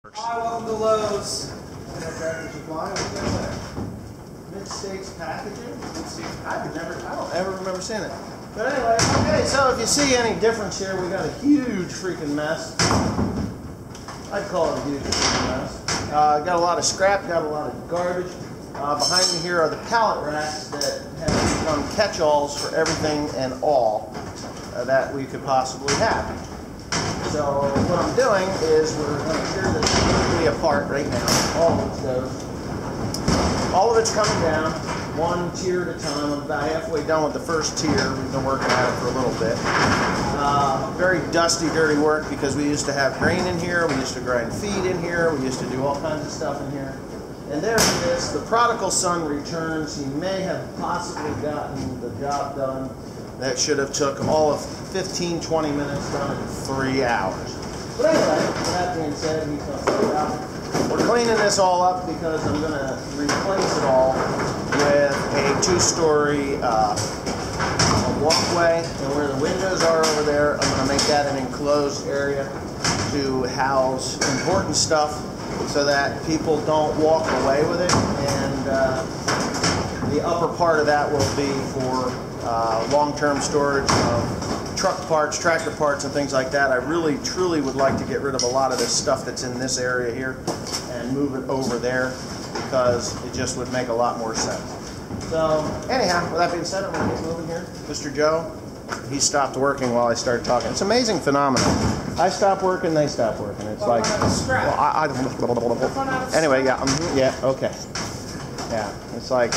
Hi, welcome to Lowe's. Tractor Supply. What's that there? Mid-States Packaging. I don't ever remember seeing it. But anyway, okay. So if you see any difference here, we got a huge freaking mess. I'd call it a huge freaking mess. Got a lot of scrap. Got a lot of garbage. Behind me here are the pallet racks that have become catch-alls for everything and all that we could possibly have. So what I'm doing is we're going to tear this completely apart right now. All of it's coming down, one tier at a time. I'm about halfway done with the first tier. We've been working at it for a little bit. Very dusty, dirty work because we used to have grain in here. We used to grind feed in here. We used to do all kinds of stuff in here. And there he is. The prodigal son returns. He may have possibly gotten the job done. That should have took all of 15, 20 minutes done in 3 hours. But anyway, with that being said, he's going to stay out. We're cleaning this all up because I'm going to replace it all with a two-story walkway. And where the windows are over there, I'm going to make that an enclosed area to house important stuff so that people don't walk away with it. And the upper part of that will be for long-term storage of truck parts, tractor parts, and things like that. I really, truly would like to get rid of a lot of this stuff that's in this area here and move it over there because it just would make a lot more sense. So, anyhow, with that being said, I'm going to get moving here. Mr. Joe, he stopped working while I started talking. It's an amazing phenomenon. I stop working, they stop working. It's like, well, anyway, yeah, okay. Yeah, it's like,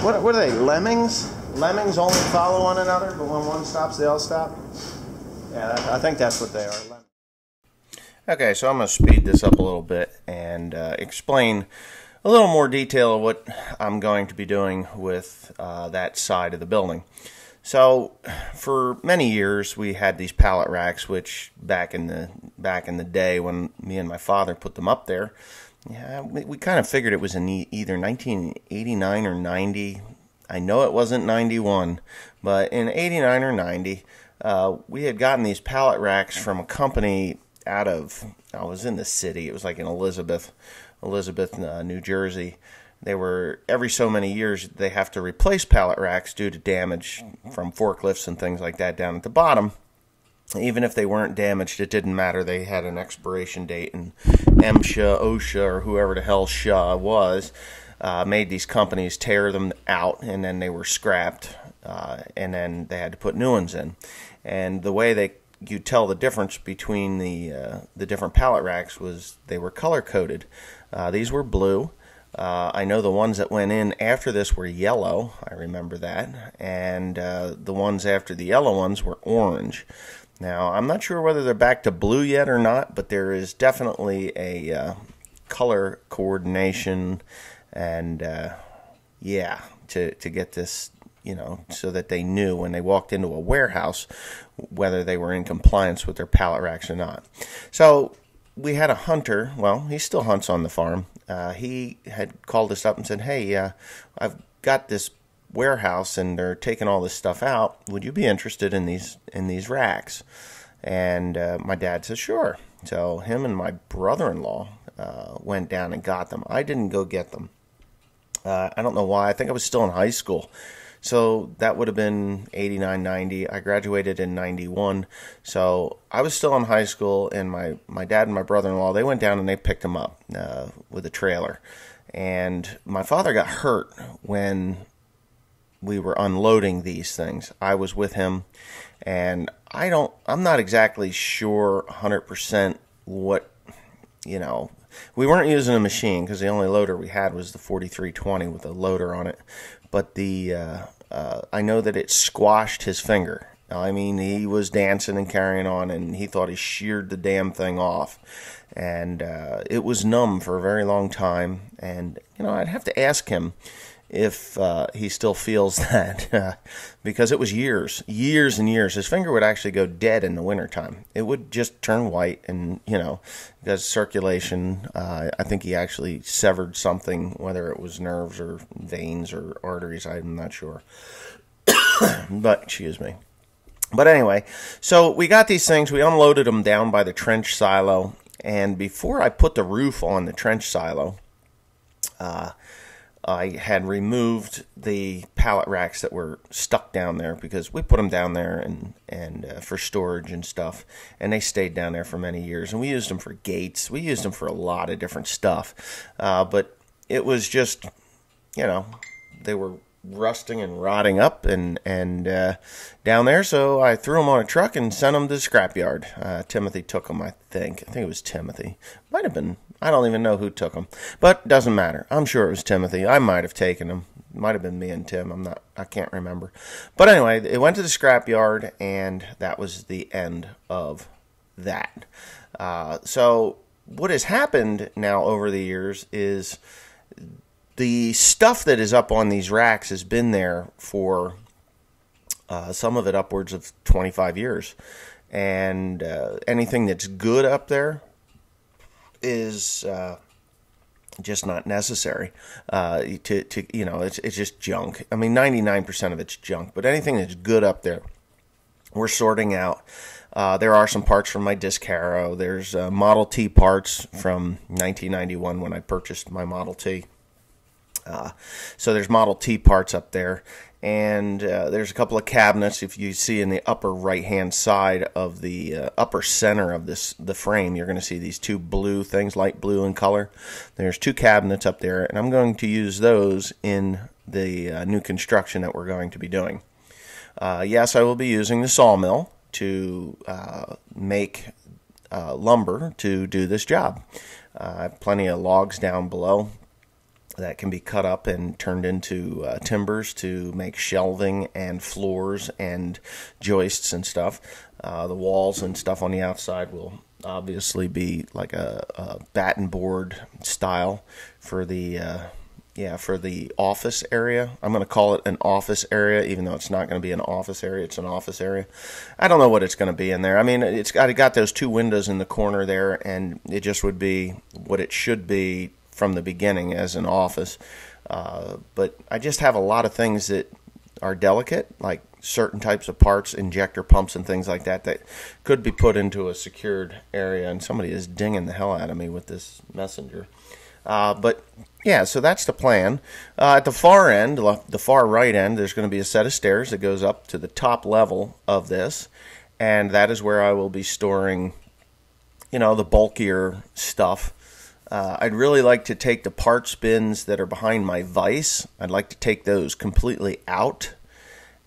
what are they, lemmings? Lemmings only follow one another, but when one stops, they all stop? Yeah, I think that's what they are. Okay, so I'm going to speed this up a little bit and explain a little more detail of what I'm going to be doing with that side of the building. So, for many years, we had these pallet racks, which back in the day when me and my father put them up there, yeah, we kind of figured it was in either 1989 or 90. I know it wasn't 91, but in 89 or 90, we had gotten these pallet racks from a company out of, I was in the city, it was like in Elizabeth, New Jersey. They were, every so many years, they have to replace pallet racks due to damage from forklifts and things like that down at the bottom. Even if they weren't damaged, it didn't matter. They had an expiration date, and MSHA, OSHA, or whoever the hell SHA was, made these companies tear them out, and then they were scrapped, and then they had to put new ones in. And the way you tell the difference between the different pallet racks was they were color coded. These were blue. I know the ones that went in after this were yellow. I remember that. And the ones after the yellow ones were orange. Now, I'm not sure whether they're back to blue yet or not, but there is definitely a color coordination and yeah, to get this, so that they knew when they walked into a warehouse whether they were in compliance with their pallet racks or not. So we had a hunter. Well, he still hunts on the farm. He had called us up and said, "Hey, I've got this warehouse and they're taking all this stuff out. Would you be interested in these racks?" And my dad said, "Sure." So him and my brother-in-law went down and got them. I didn't go get them. I don't know why. I think I was still in high school. So that would have been 89, 90. I graduated in 91. So I was still in high school, and my dad and my brother-in-law, they went down and they picked them up with a trailer. And my father got hurt when we were unloading these things. I was with him, and I'm not exactly sure 100% what, we weren't using a machine because the only loader we had was the 4320 with a loader on it. But I know that it squashed his finger. I mean, he was dancing and carrying on, and he thought he sheared the damn thing off. And it was numb for a very long time. And, I'd have to ask him if he still feels that because it was years and years. His finger would actually go dead in the wintertime. It would just turn white and, because circulation, I think he actually severed something, whether it was nerves or veins or arteries, I'm not sure. But, excuse me. But anyway, so we got these things. We unloaded them down by the trench silo, And before I put the roof on the trench silo, I had removed the pallet racks that were stuck down there, because we put them down there and for storage and stuff, and they stayed down there for many years. And we used them for gates. We used them for a lot of different stuff, but it was just, they were rusting and rotting up and down there. So I threw them on a truck and sent them to the scrapyard. Timothy took them, I think. I think it was Timothy. Might have been. I don't even know who took them, but doesn't matter. I'm sure it was Timothy. I might have taken them. Might have been me and Tim. I can't remember. But anyway, it went to the scrapyard, and that was the end of that. So what has happened now over the years is the stuff that is up on these racks has been there for some of it upwards of 25 years. And anything that's good up there is just not necessary. It's just junk. I mean, 99% of it's junk, but anything that's good up there, we're sorting out. There are some parts from my disc harrow. There's Model T parts from 1991 when I purchased my Model T. So there's Model T parts up there, and there's a couple of cabinets. If you see in the upper right-hand side of the upper center of the frame, you're going to see these two blue things, light blue in color. There's two cabinets up there, and I'm going to use those in the new construction that we're going to be doing. Yes, I will be using the sawmill to make lumber to do this job. I have plenty of logs down below that can be cut up and turned into timbers to make shelving and floors and joists and stuff. The walls and stuff on the outside will obviously be like a batten board style for the office area. I'm going to call it an office area, even though it's not going to be an office area. It's an office area. I don't know what it's going to be in there. I mean, it got those two windows in the corner there, and it just would be what it should be from the beginning as an office. But I just have a lot of things that are delicate, like certain types of parts, injector pumps and things like that, that could be put into a secured area. And somebody is dinging the hell out of me with this messenger. But yeah, so that's the plan. At the far end, the far right end, there's going to be a set of stairs that goes up to the top level of this, and that is where I will be storing, the bulkier stuff. I'd really like to take the parts bins that are behind my vise. I'd like to take those completely out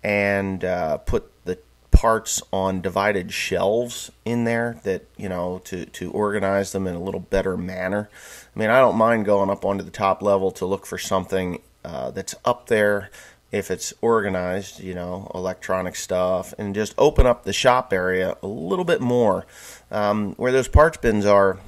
and put the parts on divided shelves in there that, to organize them in a little better manner. I mean, I don't mind going up onto the top level to look for something that's up there if it's organized, electronic stuff, and just open up the shop area a little bit more. Where those parts bins are,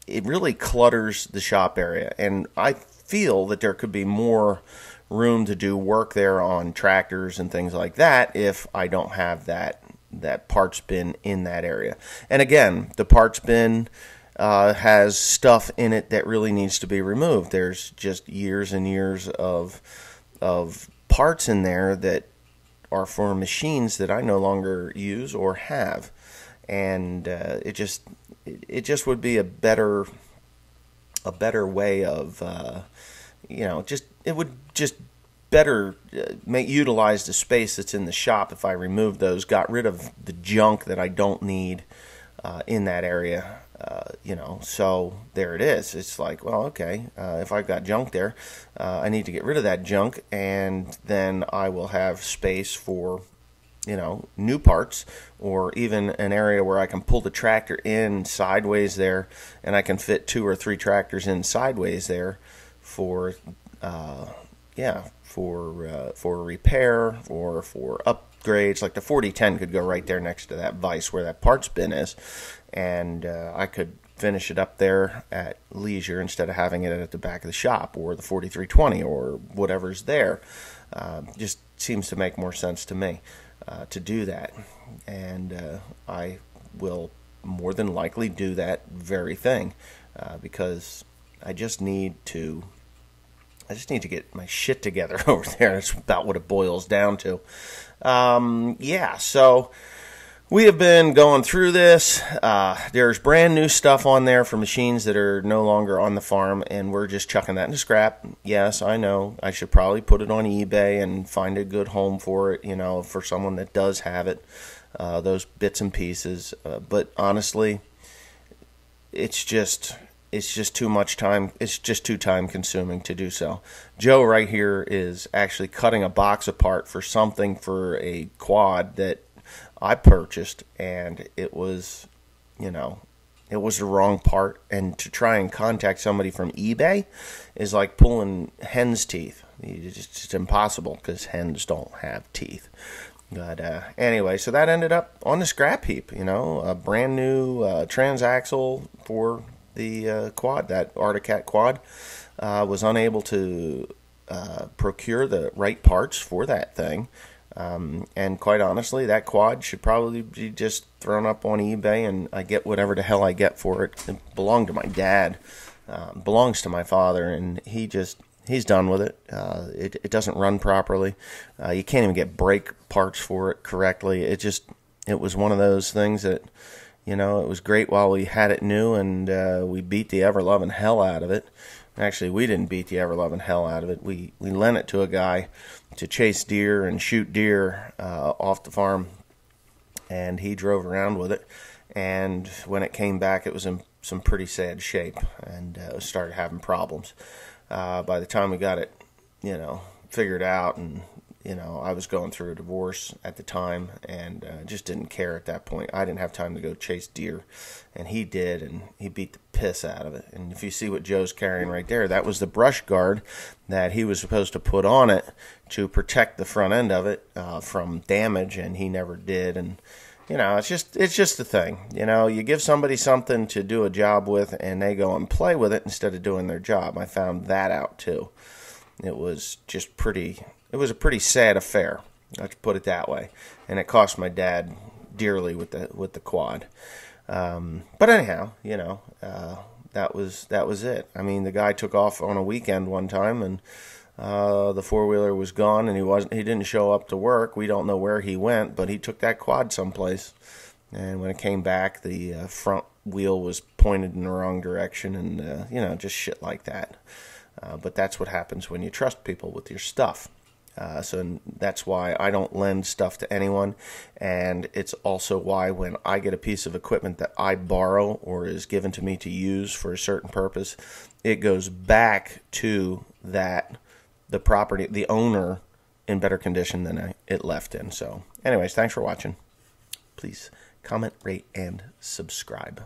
it really clutters the shop area, and I feel that there could be more room to do work there on tractors and things like that if I don't have that parts bin in that area. And again, the parts bin has stuff in it that really needs to be removed. There's just years and years of parts in there that are for machines that I no longer use or have, and it just would be a better way of it would just better utilize the space that's in the shop if I removed those, got rid of the junk that I don't need in that area. So there it is. It's like, well, okay, if I've got junk there, I need to get rid of that junk, and then I will have space for new parts, or even an area where I can pull the tractor in sideways there, and I can fit 2 or 3 tractors in sideways there for repair or for upgrades. Like the 4010 could go right there next to that vise where that parts bin is, and I could finish it up there at leisure instead of having it at the back of the shop, or the 4320 or whatever's there. Just seems to make more sense to me to do that, and I will more than likely do that very thing because I just need to get my shit together over there. That's about what it boils down to. So We have been going through this. There's brand new stuff on there for machines that are no longer on the farm, and we're just chucking that into scrap. Yes, I know. I should probably put it on eBay and find a good home for it, you know, for someone that does have it, those bits and pieces. But honestly, it's just too much time. It's just too time consuming to do so. Joe right here is actually cutting a box apart for something for a quad that I purchased, and it was, you know, it was the wrong part. And to try and contact somebody from eBay is like pulling hen's teeth. It's just impossible because hens don't have teeth. But anyway, so that ended up on the scrap heap, you know, a brand new transaxle for the quad, that Arctic Cat quad. Was unable to procure the right parts for that thing. And quite honestly, that quad should probably be just thrown up on eBay, and I get whatever the hell I get for it. It belonged to my dad, belongs to my father, and he's done with it. It doesn't run properly. You can't even get brake parts for it correctly. It was one of those things that, you know, it was great while we had it new, and we beat the ever-loving hell out of it. Actually, we didn't beat the ever-loving hell out of it. We lent it to a guy to chase deer and shoot deer off the farm, and he drove around with it. And when it came back, it was in some pretty sad shape, and started having problems. By the time we got it, you know, figured out, and you know, I was going through a divorce at the time, and just didn't care at that point. I didn't have time to go chase deer, and he did, and he beat the piss out of it. And if you see what Joe's carrying right there, that was the brush guard that he was supposed to put on it to protect the front end of it from damage, and he never did. And you know, it's just the thing. You know, you give somebody something to do a job with, and they go and play with it instead of doing their job. I found that out too. It was just pretty. It was a pretty sad affair, let's put it that way, and it cost my dad dearly with the quad. But anyhow, you know, that was it. I mean, the guy took off on a weekend one time, and the four-wheeler was gone, and he didn't show up to work. We don't know where he went, but he took that quad someplace. And when it came back, the front wheel was pointed in the wrong direction, and you know, just shit like that. But that's what happens when you trust people with your stuff. So that's why I don't lend stuff to anyone, and it's also why when I get a piece of equipment that I borrow or is given to me to use for a certain purpose, it goes back to the property, the owner, in better condition than it left in. So anyways, thanks for watching. Please comment, rate, and subscribe.